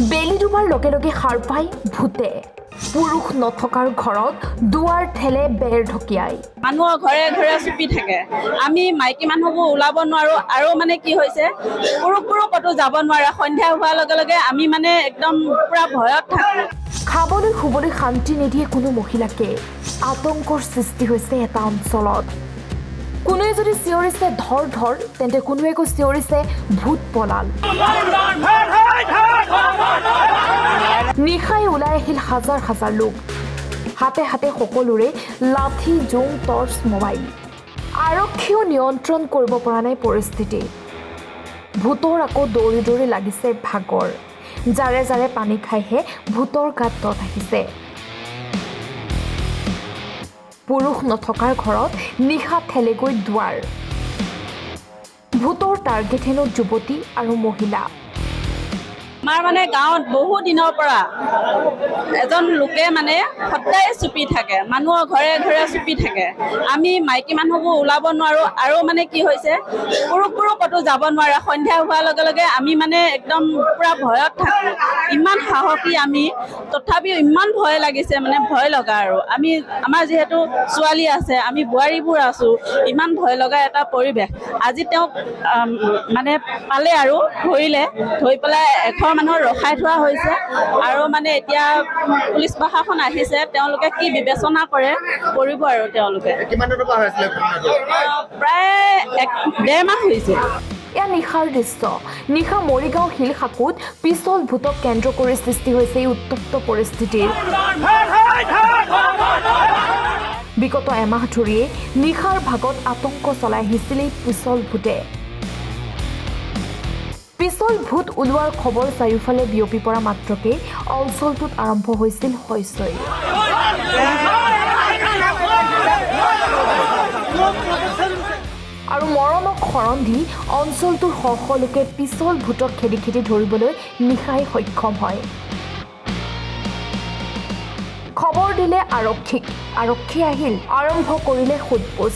বেলি ডুবাৰ লগে লগে সাৰ পাই ভূতে পুৰুষ নথকাৰ ঘৰত দুৱাৰ ঠেলে বেৰ ঢকিয়াই মানুহৰ ঘৰে ঘৰে চুপি থাকে আমি মাইকী মানুহবোৰ ওলাব নোৱাৰো আৰু মানে কি হৈছে পুৰুষবোৰো ক'তো যাব নোৱাৰে সন্ধিয়া হোৱাৰ লগে লগে আমি মানে একদম পুৰা ভয়ত থাকোঁ খাবলৈ শুবলৈ শান্তি নিদিয়ে কোনো মহিলাকে আতংকৰ সৃষ্টি হৈছে এটা অঞ্চলত কোনোৱে যদি চিঞৰিছে ধৰ ধৰ তেন্তে কোনোৱে আকৌ চিঞৰিছে ভূত পলাল নিশাই ওলাই আহিল হাজাৰ হাজাৰ লোক হাতে হাতে সকলোৰে লাঠি জোং টৰ্চ মোবাইল আৰক্ষীও নিয়ন্ত্ৰণ কৰিব পৰা নাই পৰিস্থিতি ভূতৰ আকৌ দৌৰি দৌৰি লাগিছে ভাগৰ জাৰে জাৰে পানী খাইহে ভূতৰ গাত দত আহিছে পুৰুষ নথকাৰ ঘৰত নিশা ঠেলেগৈ দুৱাৰ ভূতৰ টাৰ্গেট হেনো যুৱতী আৰু মহিলা আমাৰ মানে গাঁৱত বহু দিনৰ পৰা এজন লোকে মানে সদায় চুপি থাকে মানুহৰ ঘৰে ঘৰে চুপি থাকে আমি মাইকী মানুহবোৰ ওলাব নোৱাৰো আৰু মানে কি হৈছে পুৰুষবোৰো ক'তো যাব নোৱাৰে সন্ধিয়া হোৱাৰ লগে লগে আমি মানে একদম পুৰা ভয়ত থাকোঁ ইমান সাহসী আমি তথাপিও ইমান ভয় লাগিছে মানে ভয় লগা আৰু আমি আমাৰ যিহেতু ছোৱালী আছে আমি বোৱাৰীবোৰ আছোঁ ইমান ভয় লগা এটা পৰিৱেশ আজি তেওঁক মানে পালে আৰু ধৰিলে ধৰি পেলাই এঘৰ মানুহৰ ৰখাই থোৱা হৈছে আৰু মানে এতিয়া পুলিচ প্ৰশাসন আহিছে তেওঁলোকে কি বিবেচনা কৰে কৰিব আৰু তেওঁলোকে প্ৰায় 1.5 মাহ হৈছে এয়া নিশাৰ দৃশ্য নিশা মৰিগাঁও শিলশাকুত পিছল ভূতক কেন্দ্ৰ কৰি সৃষ্টি হৈছে এই উত্তপ্ত পৰিস্থিতিৰ বিগত এমাহ ধৰিয়ে নিশাৰ ভাগত আতংক চলাই আহিছিল এই পিছল ভূতে পিছল ভূত ওলোৱাৰ খবৰ চাৰিওফালে বিয়পি পৰা মাত্ৰকে অঞ্চলটোত আৰম্ভ হৈছিল হৈচৈ আৰু মৰণক শৰণ দি অঞ্চলটোৰ শ শ লোকে পিছল ভূতক খেদি খেদি ধৰিবলৈ নিশাই সক্ষম হয় খবৰ দিলে আৰক্ষীক আৰক্ষী আহিল আৰম্ভ কৰিলে সোধপোছ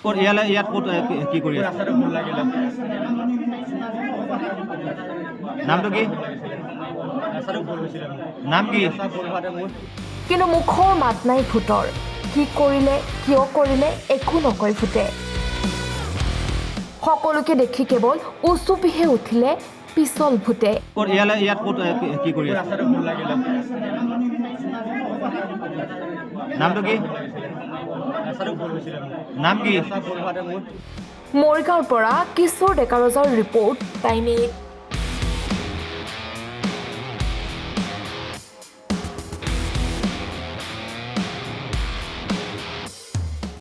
ইয়াত ক'ত কি কৰি আছে নামটো কি নাম কি কিন্তু মুখৰ মাত নাই ভূতৰ কি কৰিলে কিয় কৰিলে একো নকয় ভূতে সকলোকে দেখি কেৱল উচুপিহে উঠিলে পিছল ভূতে ইয়াত ক'ত কি কৰি আছে নামটো কি নাম কি মৰিগাঁৱৰ পৰা কিশোৰ ডেকাৰজাৰ ৰিপৰ্ট টাইম 8